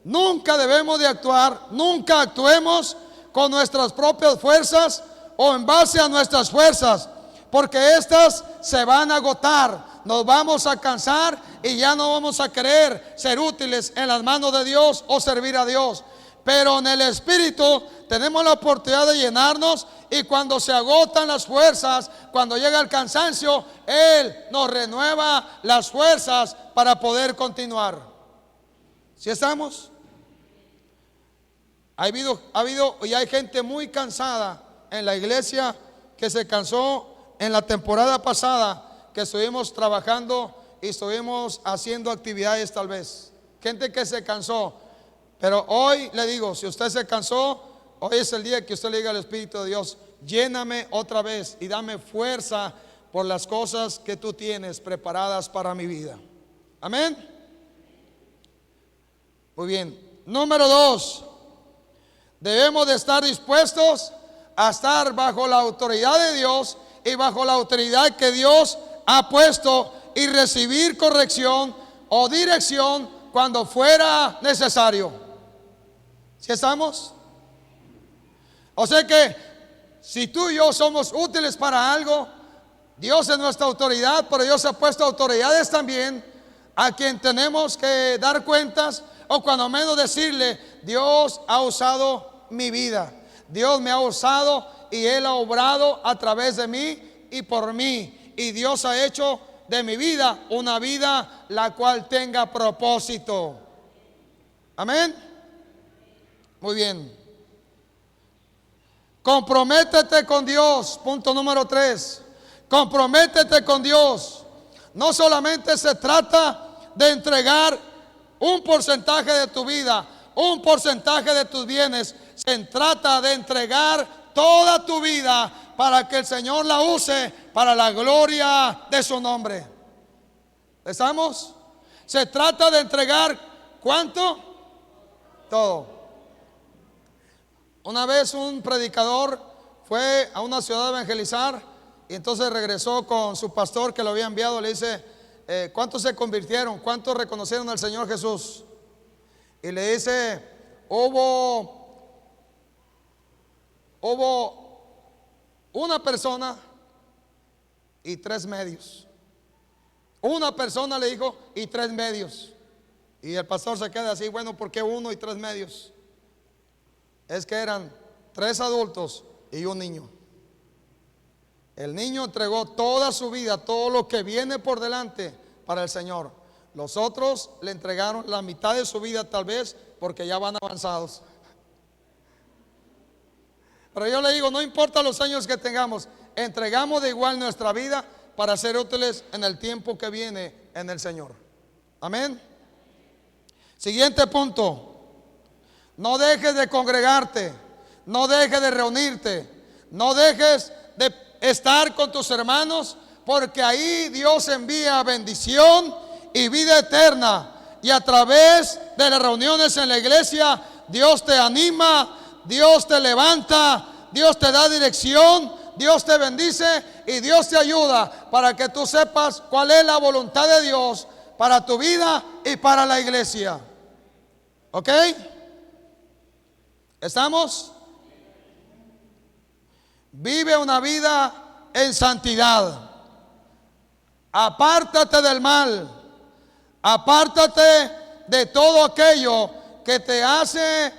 Nunca debemos de actuar, nunca actuemos con nuestras propias fuerzas o en base a nuestras fuerzas, porque estas se van a agotar, nos vamos a cansar y ya no vamos a querer ser útiles en las manos de Dios o servir a Dios. Pero en el Espíritu tenemos la oportunidad de llenarnos, y cuando se agotan las fuerzas, cuando llega el cansancio, Él nos renueva las fuerzas para poder continuar. ¿Sí estamos? Ha habido y hay gente muy cansada en la iglesia que se cansó en la temporada pasada, que estuvimos trabajando y estuvimos haciendo actividades tal vez. Gente que se cansó. Pero hoy le digo, si usted se cansó, hoy es el día que usted le diga al Espíritu de Dios: lléname otra vez y dame fuerza por las cosas que tú tienes preparadas para mi vida. Amén. Muy bien. Número 2. Debemos de estar dispuestos a estar bajo la autoridad de Dios y bajo la autoridad que Dios ha puesto, y recibir corrección o dirección cuando fuera necesario. ¿Sí estamos? O sea que si tú y yo somos útiles para algo, Dios es nuestra autoridad, pero Dios ha puesto autoridades también a quien tenemos que dar cuentas, o cuando menos decirle: Dios ha usado mi vida, Dios me ha usado y Él ha obrado a través de mí y por mí, y Dios ha hecho de mi vida una vida la cual tenga propósito. Amén. Muy bien. Comprométete con Dios. Punto número 3. Comprométete con Dios. No solamente se trata de entregar un porcentaje de tu vida, un porcentaje de tus bienes. Se trata de entregar toda tu vida para que el Señor la use para la gloria de su nombre. ¿Estamos? Se trata de entregar ¿cuánto? Todo. Una vez un predicador fue a una ciudad a evangelizar, y entonces regresó con su pastor que lo había enviado. Le dice: ¿cuántos se convirtieron? ¿Cuántos reconocieron al Señor Jesús? Y le dice: hubo una persona y 3 medios. Una persona, le dijo, y 3 medios. Y el pastor se queda así: bueno, ¿por qué 1 y 3 medios? Es que eran 3 adultos y un niño. El niño entregó toda su vida, todo lo que viene por delante, para el Señor. Los otros le entregaron la mitad de su vida, tal vez porque ya van avanzados. Pero yo le digo, no importa los años que tengamos, entregamos de igual nuestra vida para ser útiles en el tiempo que viene en el Señor. Amén. Siguiente punto: no dejes de congregarte, no dejes de reunirte, no dejes de estar con tus hermanos, porque ahí Dios envía bendición y vida eterna. Y a través de las reuniones en la iglesia, Dios te anima, Dios te levanta, Dios te da dirección, Dios te bendice y Dios te ayuda para que tú sepas cuál es la voluntad de Dios para tu vida y para la iglesia. ¿Ok? ¿Estamos? Vive una vida en santidad. Apártate del mal. Apártate de todo aquello que te hace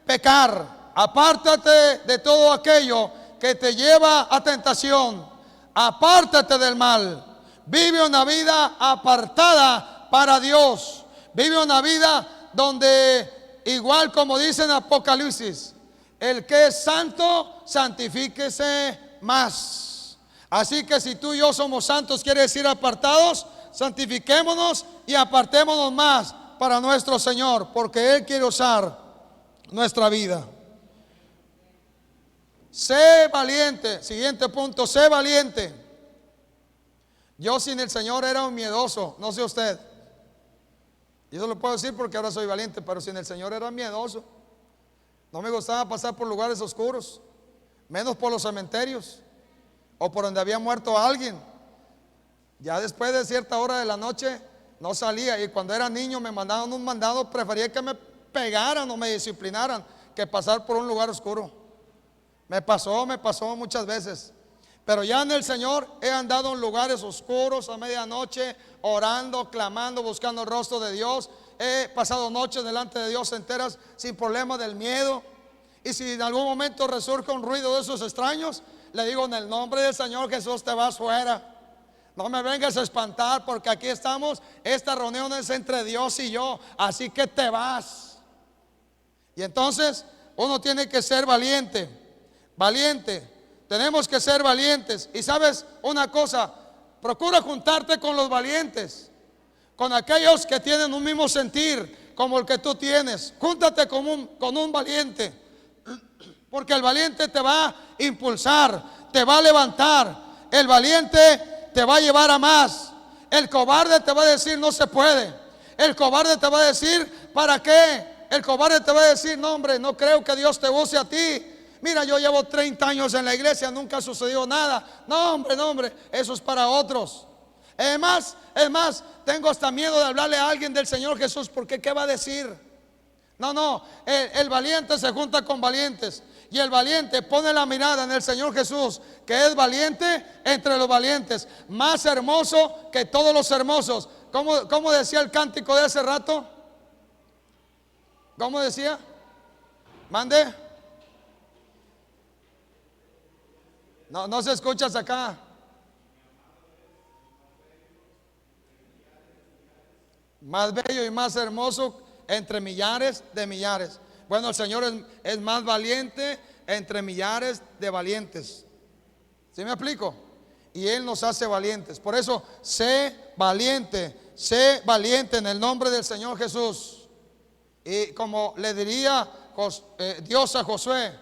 pecar. Apártate de todo aquello que te lleva a tentación. Apártate del mal. Vive una vida apartada para Dios. Vive una vida donde igual como dice en Apocalipsis, el que es santo, santifíquese más. Así que si tú y yo somos santos, quiere decir apartados, santifiquémonos y apartémonos más para nuestro Señor, porque Él quiere usar nuestra vida. Sé valiente. Siguiente punto, sé valiente. Yo sin el Señor era un miedoso, no sé usted. Y eso lo puedo decir porque ahora soy valiente, pero sin el Señor era miedoso. No me gustaba pasar por lugares oscuros, menos por los cementerios o por donde había muerto alguien. Ya después de cierta hora de la noche no salía, y cuando era niño me mandaban un mandado, prefería que me pegaran o me disciplinaran que pasar por un lugar oscuro. Me pasó muchas veces. Pero ya en el Señor he andado en lugares oscuros a medianoche, orando, clamando, buscando el rostro de Dios. He pasado noches delante de Dios enteras sin problema del miedo. Y si en algún momento resurge un ruido de esos extraños, le digo: en el nombre del Señor Jesús, te vas fuera. No me vengas a espantar, porque aquí estamos, esta reunión es entre Dios y yo, así que te vas. Y entonces uno tiene que ser valiente, valiente. Tenemos que ser valientes. Y sabes una cosa, procura juntarte con los valientes, con aquellos que tienen un mismo sentir como el que tú tienes. Júntate con un valiente, porque el valiente te va a impulsar, te va a levantar. El valiente te va a llevar a más. El cobarde te va a decir: no se puede. El cobarde te va a decir: ¿para qué? El cobarde te va a decir: no, hombre, no creo que Dios te use a ti. Mira, yo llevo 30 años en la iglesia, nunca ha sucedido nada. No, hombre, eso es para otros. Es más, tengo hasta miedo de hablarle a alguien del Señor Jesús, porque ¿qué va a decir? No, el valiente se junta con valientes. Y el valiente pone la mirada en el Señor Jesús, que es valiente entre los valientes, más hermoso que todos los hermosos. ¿Cómo decía el cántico de hace rato? ¿Cómo decía? Mande. No se escuchas acá. Más bello y más hermoso entre millares de millares. Bueno, el Señor es más valiente entre millares de valientes. ¿Sí me explico? Y Él nos hace valientes. Por eso, sé valiente en el nombre del Señor Jesús. Y como le diría Dios a Josué: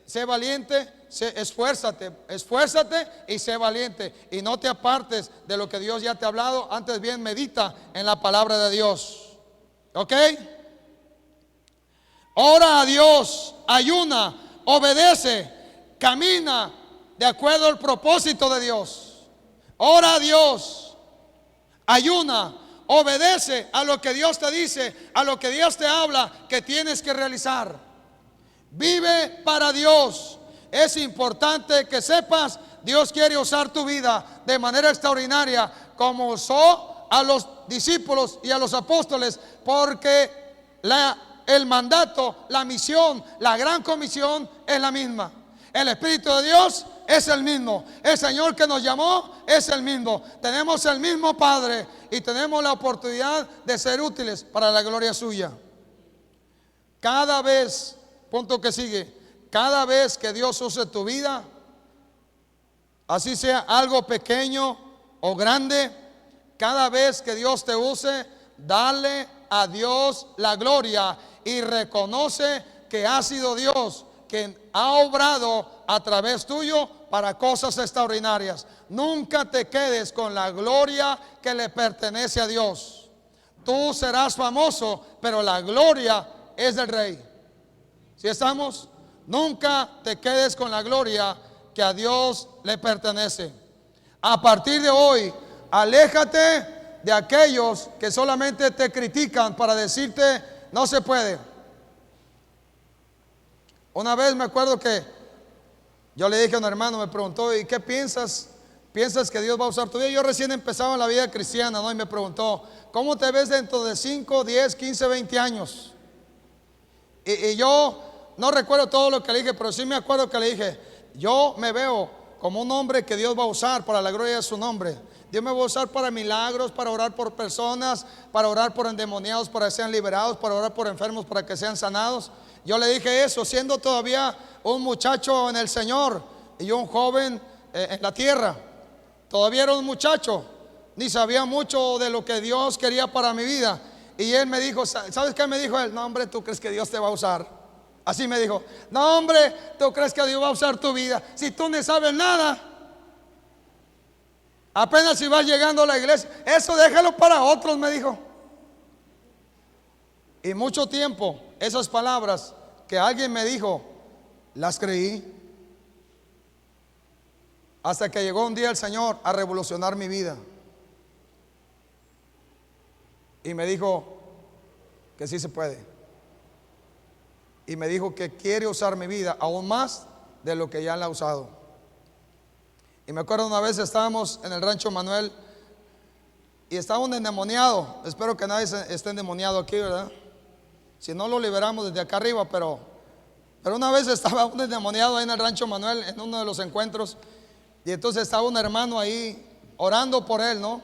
sé valiente, esfuérzate y sé valiente. Y no te apartes de lo que Dios ya te ha hablado. Antes bien, medita en la palabra de Dios. ¿Ok? Ora a Dios, ayuna, obedece, camina de acuerdo al propósito de Dios. Ora a Dios, ayuna, obedece a lo que Dios te dice, a lo que Dios te habla que tienes que realizar. Vive para Dios. Es importante que sepas, Dios quiere usar tu vida de manera extraordinaria, como usó a los discípulos y a los apóstoles, porque el mandato, la misión, la gran comisión es la misma. El Espíritu de Dios es el mismo. El Señor que nos llamó es el mismo. Tenemos el mismo Padre y tenemos la oportunidad de ser útiles para la gloria suya. Cada vez, punto que sigue, cada vez que Dios use tu vida, así sea algo pequeño o grande, cada vez que Dios te use, dale a Dios la gloria y reconoce que ha sido Dios quien ha obrado a través tuyo para cosas extraordinarias. Nunca te quedes con la gloria que le pertenece a Dios. Tú serás famoso, pero la gloria es del Rey. ¿Sí estamos? Nunca te quedes con la gloria que a Dios le pertenece. A partir de hoy, aléjate de aquellos que solamente te critican para decirte: no se puede. Una vez me acuerdo que yo le dije a un hermano, me preguntó: ¿y qué piensas? ¿Piensas que Dios va a usar tu vida? Yo recién empezaba en la vida cristiana, ¿no? Y me preguntó: ¿cómo te ves dentro de 5, 10, 15, 20 años? Y yo no recuerdo todo lo que le dije, pero sí me acuerdo que le dije: yo me veo como un hombre que Dios va a usar para la gloria de su nombre. Dios me va a usar para milagros, para orar por personas, para orar por endemoniados para que sean liberados, para orar por enfermos para que sean sanados. Yo le dije eso siendo todavía un muchacho en el Señor y yo un joven en la tierra. Todavía era un muchacho, ni sabía mucho de lo que Dios quería para mi vida. Y él me dijo, ¿sabes qué me dijo él? No, hombre, ¿tú crees que Dios te va a usar? Así me dijo, no, hombre, ¿tú crees que Dios va a usar tu vida? Si tú no sabes nada, apenas si vas llegando a la iglesia, eso déjalo para otros, me dijo. Y mucho tiempo esas palabras que alguien me dijo, las creí. Hasta que llegó un día el Señor a revolucionar mi vida. Y me dijo que sí se puede. Y me dijo que quiere usar mi vida aún más de lo que ya la ha usado. Y me acuerdo una vez estábamos en el rancho Manuel y estaba un endemoniado. Espero que nadie esté endemoniado aquí, ¿verdad? Si no, lo liberamos desde acá arriba, pero una vez estaba un endemoniado ahí en el rancho Manuel en uno de los encuentros. Y entonces estaba un hermano ahí orando por él, ¿no?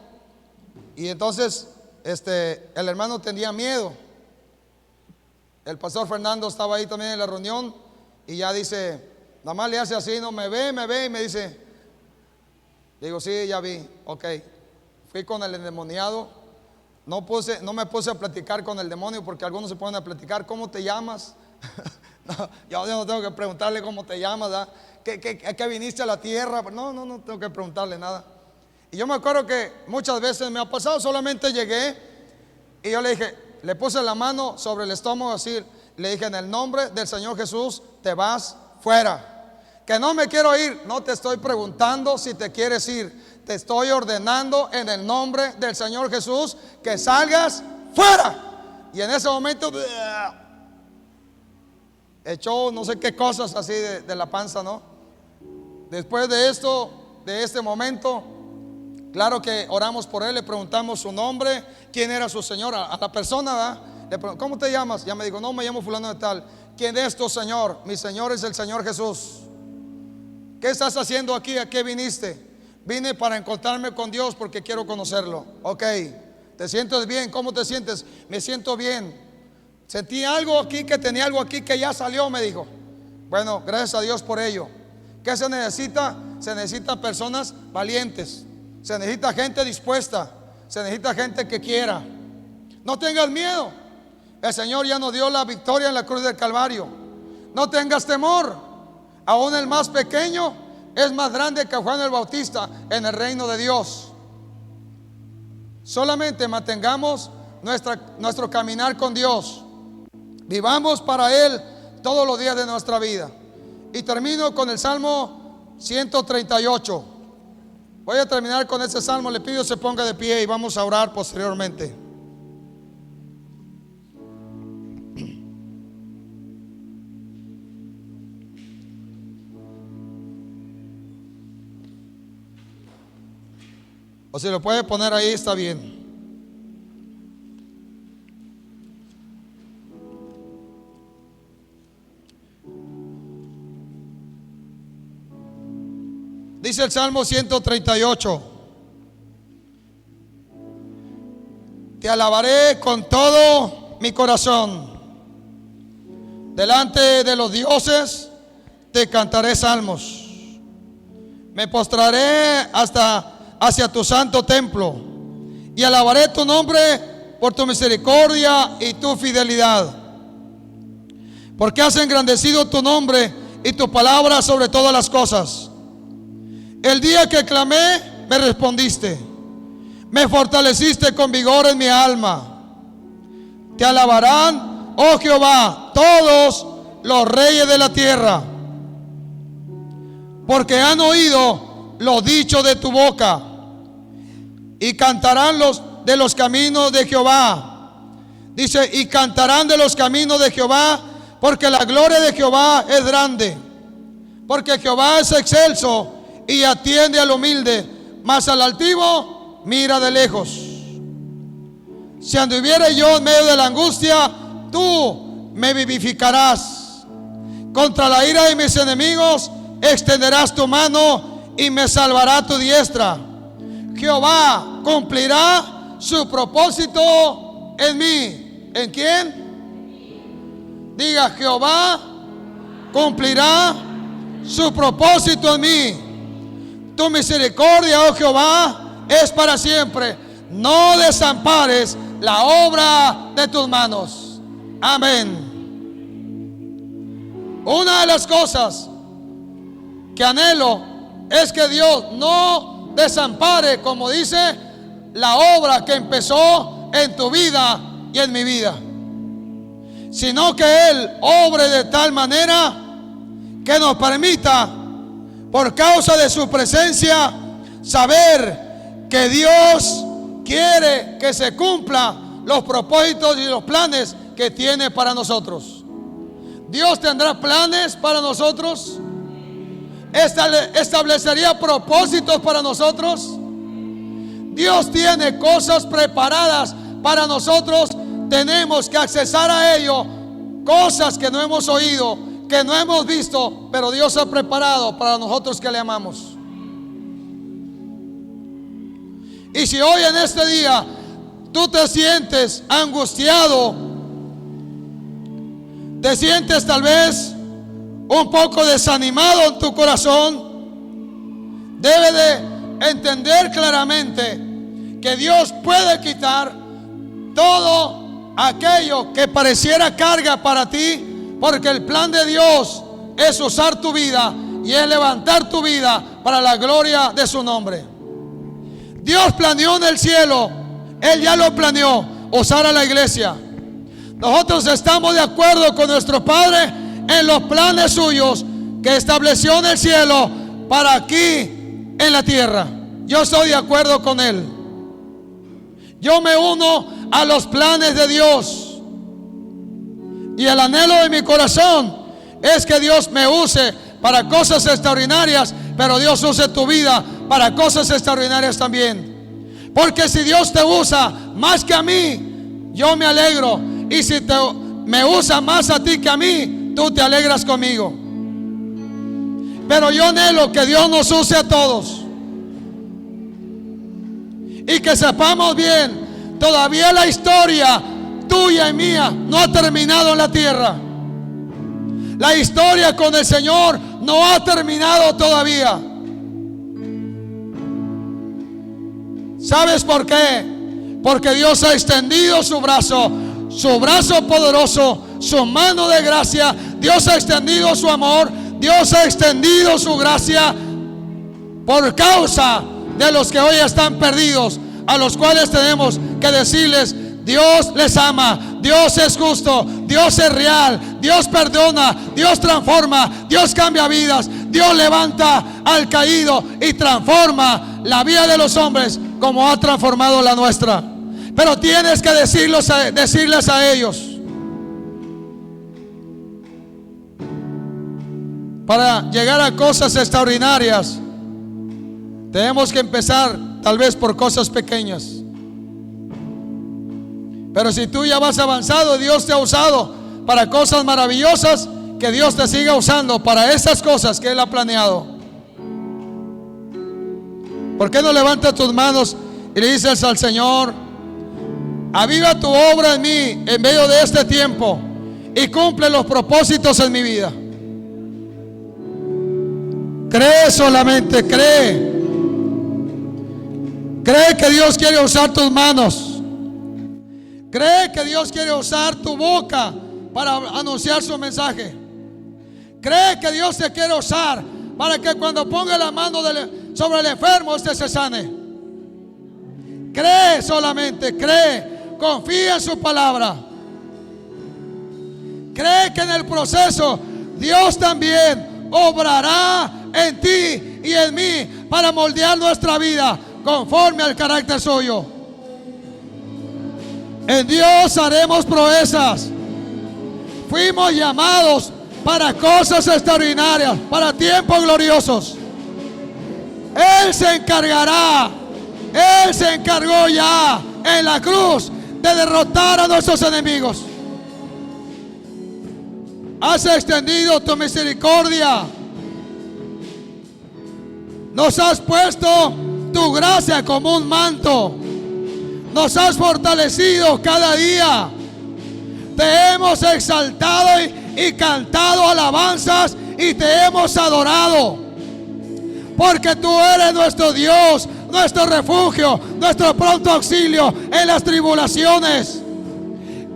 Y entonces el hermano tenía miedo. El pastor Fernando estaba ahí también en la reunión y ya dice, nada más le hace así, no, me ve y me dice, digo, sí, ya vi, ok. Fui con el endemoniado, no me puse a platicar con el demonio porque algunos se ponen a platicar, ¿cómo te llamas? No, yo no tengo que preguntarle cómo te llamas, ¿verdad? ¿Qué viniste a la tierra? No tengo que preguntarle nada. Y yo me acuerdo que muchas veces me ha pasado, solamente llegué y yo le dije, le puse la mano sobre el estómago así, le dije, en el nombre del Señor Jesús te vas fuera. Que no me quiero ir, no te estoy preguntando si te quieres ir, te estoy ordenando en el nombre del Señor Jesús que salgas fuera. Y en ese momento echó no sé qué cosas así de la panza, ¿no? Después de esto, de este momento, claro que oramos por él, le preguntamos su nombre, quién era su señor, a la persona, ¿verdad? Le preguntamos, ¿cómo te llamas? Ya me dijo, no, me llamo fulano de tal. ¿Quién es tu Señor? Mi Señor es el Señor Jesús. ¿Qué estás haciendo aquí? ¿A qué viniste? Vine para encontrarme con Dios porque quiero conocerlo. Ok, ¿te sientes bien? ¿Cómo te sientes? Me siento bien. Sentí algo aquí, que tenía algo aquí que ya salió, me dijo. Bueno, gracias a Dios por ello. ¿Qué se necesita? Se necesitan personas valientes. Se necesita gente dispuesta. Se necesita gente que quiera. No tengas miedo. El Señor ya nos dio la victoria en la cruz del Calvario. No tengas temor. Aún el más pequeño es más grande que Juan el Bautista en el reino de Dios. Solamente mantengamos nuestro caminar con Dios. Vivamos para Él todos los días de nuestra vida. Y termino con el Salmo 138. Voy a terminar con ese salmo. Le pido se ponga de pie y vamos a orar posteriormente. O si lo puede poner ahí, está bien. Dice el Salmo 138: te alabaré con todo mi corazón. Delante de los dioses te cantaré salmos. Me postraré hacia tu santo templo y alabaré tu nombre por tu misericordia y tu fidelidad. Porque has engrandecido tu nombre y tu palabra sobre todas las cosas. El día que clamé, me respondiste. Me fortaleciste con vigor en mi alma. Te alabarán, oh Jehová, todos los reyes de la tierra, porque han oído lo dicho de tu boca, y cantarán de los caminos de Jehová. Dice, y cantarán de los caminos de Jehová, porque la gloria de Jehová es grande. Porque Jehová es excelso y atiende al humilde, mas al altivo mira de lejos. Si anduviere yo en medio de la angustia, tú me vivificarás. Contra la ira de mis enemigos extenderás tu mano y me salvará tu diestra. Jehová cumplirá su propósito en mí. ¿En quién? Diga: Jehová cumplirá su propósito en mí. Tu misericordia, oh Jehová, es para siempre. No desampares la obra de tus manos. Amén. Una de las cosas que anhelo es que Dios no desampare, como dice, la obra que empezó en tu vida y en mi vida, sino que Él obre de tal manera que nos permita, por causa de su presencia, saber que Dios quiere que se cumplan los propósitos y los planes que tiene para nosotros. Dios tendrá planes para nosotros. Establecería propósitos para nosotros. Dios tiene cosas preparadas para nosotros. Tenemos que accesar a ello. Cosas que no hemos oído, que no hemos visto, pero Dios ha preparado para nosotros que le amamos. Y si hoy en este día tú te sientes angustiado, te sientes tal vez un poco desanimado en tu corazón, debe de entender claramente que Dios puede quitar todo aquello que pareciera carga para ti, porque el plan de Dios es usar tu vida y es levantar tu vida para la gloria de su nombre. Dios planeó en el cielo, Él ya lo planeó, usar a la iglesia. Nosotros estamos de acuerdo con nuestro Padre en los planes suyos que estableció en el cielo para aquí en la tierra. Yo estoy de acuerdo con Él. Yo me uno a los planes de Dios. Y el anhelo de mi corazón es que Dios me use para cosas extraordinarias, pero Dios use tu vida para cosas extraordinarias también. Porque si Dios te usa más que a mí, yo me alegro. Y si me usa más a ti que a mí, tú te alegras conmigo. Pero yo anhelo que Dios nos use a todos. Y que sepamos bien, todavía la historia tuya y mía no ha terminado en la tierra. La historia con el Señor no ha terminado todavía. ¿Sabes por qué? Porque Dios ha extendido su brazo poderoso, su mano de gracia. Dios ha extendido su amor, Dios ha extendido su gracia por causa de los que hoy están perdidos, a los cuales tenemos que decirles: Dios les ama, Dios es justo, Dios es real, Dios perdona, Dios transforma, Dios cambia vidas, Dios levanta al caído y transforma la vida de los hombres como ha transformado la nuestra. Pero tienes que decirles a ellos. Para llegar a cosas extraordinarias, tenemos que empezar tal vez por cosas pequeñas. Pero si tú ya vas avanzado, Dios te ha usado para cosas maravillosas, que Dios te siga usando para esas cosas que Él ha planeado. ¿Por qué no levantas tus manos y le dices al Señor: aviva tu obra en mí en medio de este tiempo y cumple los propósitos en mi vida? Cree solamente, cree. Cree que Dios quiere usar tus manos. Cree que Dios quiere usar tu boca para anunciar su mensaje. Cree que Dios te quiere usar para que cuando ponga la mano sobre el enfermo, este se sane. Cree solamente, cree. Confía en su palabra. Cree que en el proceso Dios también obrará en ti y en mí para moldear nuestra vida conforme al carácter suyo. En Dios haremos proezas. Fuimos llamados para cosas extraordinarias, para tiempos gloriosos. Él se encargará, Él se encargó ya en la cruz de derrotar a nuestros enemigos. Has extendido tu misericordia. Nos has puesto tu gracia como un manto. Nos has fortalecido cada día. Te hemos exaltado y cantado alabanzas y te hemos adorado. Porque tú eres nuestro Dios, nuestro refugio, nuestro pronto auxilio en las tribulaciones.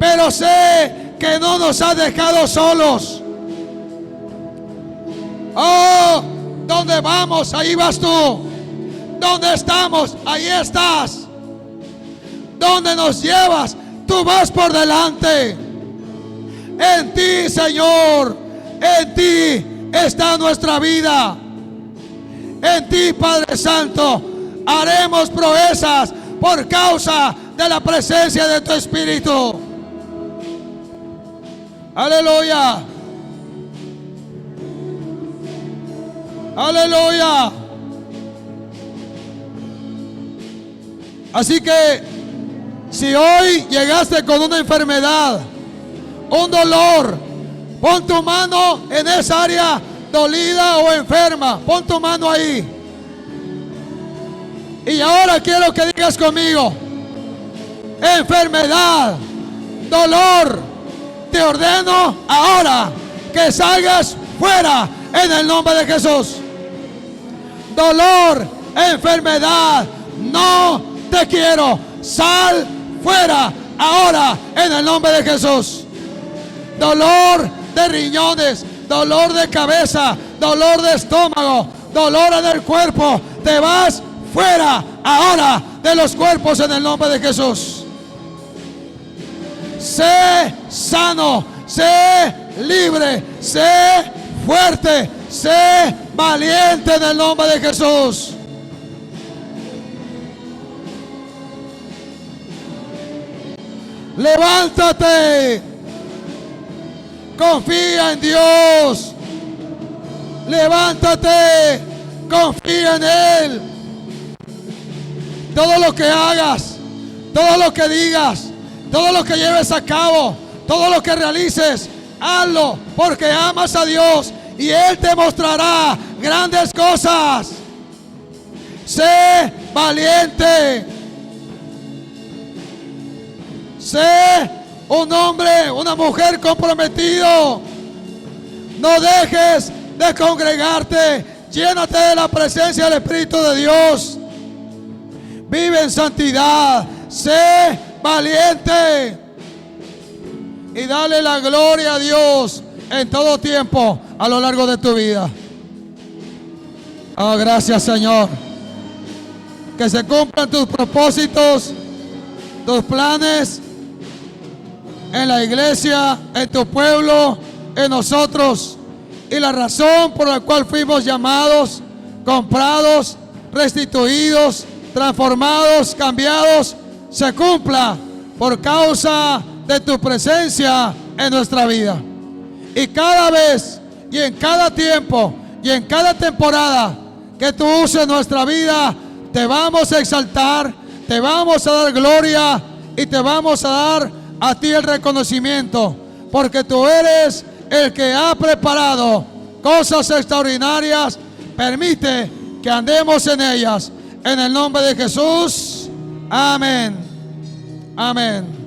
Pero sé que no nos has dejado solos. Oh, donde vamos, ahí vas tú. Donde estamos, ahí estás. Donde nos llevas, tú vas por delante. En ti, Señor, en ti está nuestra vida. En ti, Padre Santo, haremos proezas por causa de la presencia de tu Espíritu. Aleluya. Aleluya. Así que si hoy llegaste con una enfermedad, un dolor, pon tu mano en esa área dolida o enferma. Pon tu mano ahí. Y ahora quiero que digas conmigo: enfermedad, dolor, te ordeno ahora que salgas fuera en el nombre de Jesús. Dolor, enfermedad, no te quiero. Sal fuera ahora en el nombre de Jesús. Dolor de riñones, dolor de cabeza, dolor de estómago, dolor en el cuerpo, te vas fuera ahora de los cuerpos en el nombre de Jesús. Sé sano, sé libre, sé fuerte, sé valiente en el nombre de Jesús. Levántate. Confía en Dios. Levántate. Confía en Él. Todo lo que hagas, todo lo que digas, todo lo que lleves a cabo, todo lo que realices, hazlo porque amas a Dios y Él te mostrará grandes cosas. Sé valiente. Sé un hombre, una mujer comprometido. No dejes de congregarte. Llénate de la presencia del Espíritu de Dios. Vive en santidad. Sé valiente. Y dale la gloria a Dios en todo tiempo a lo largo de tu vida. Oh, gracias, Señor. Que se cumplan tus propósitos, tus planes en la iglesia, en tu pueblo, en nosotros. Y la razón por la cual fuimos llamados, comprados, restituidos, transformados, cambiados, se cumpla por causa de tu presencia en nuestra vida. Y cada vez, y en cada tiempo, y en cada temporada que tú uses nuestra vida, te vamos a exaltar, te vamos a dar gloria y te vamos a dar a ti el reconocimiento, porque tú eres el que ha preparado cosas extraordinarias. Permite que andemos en ellas. En el nombre de Jesús. Amén. Amén.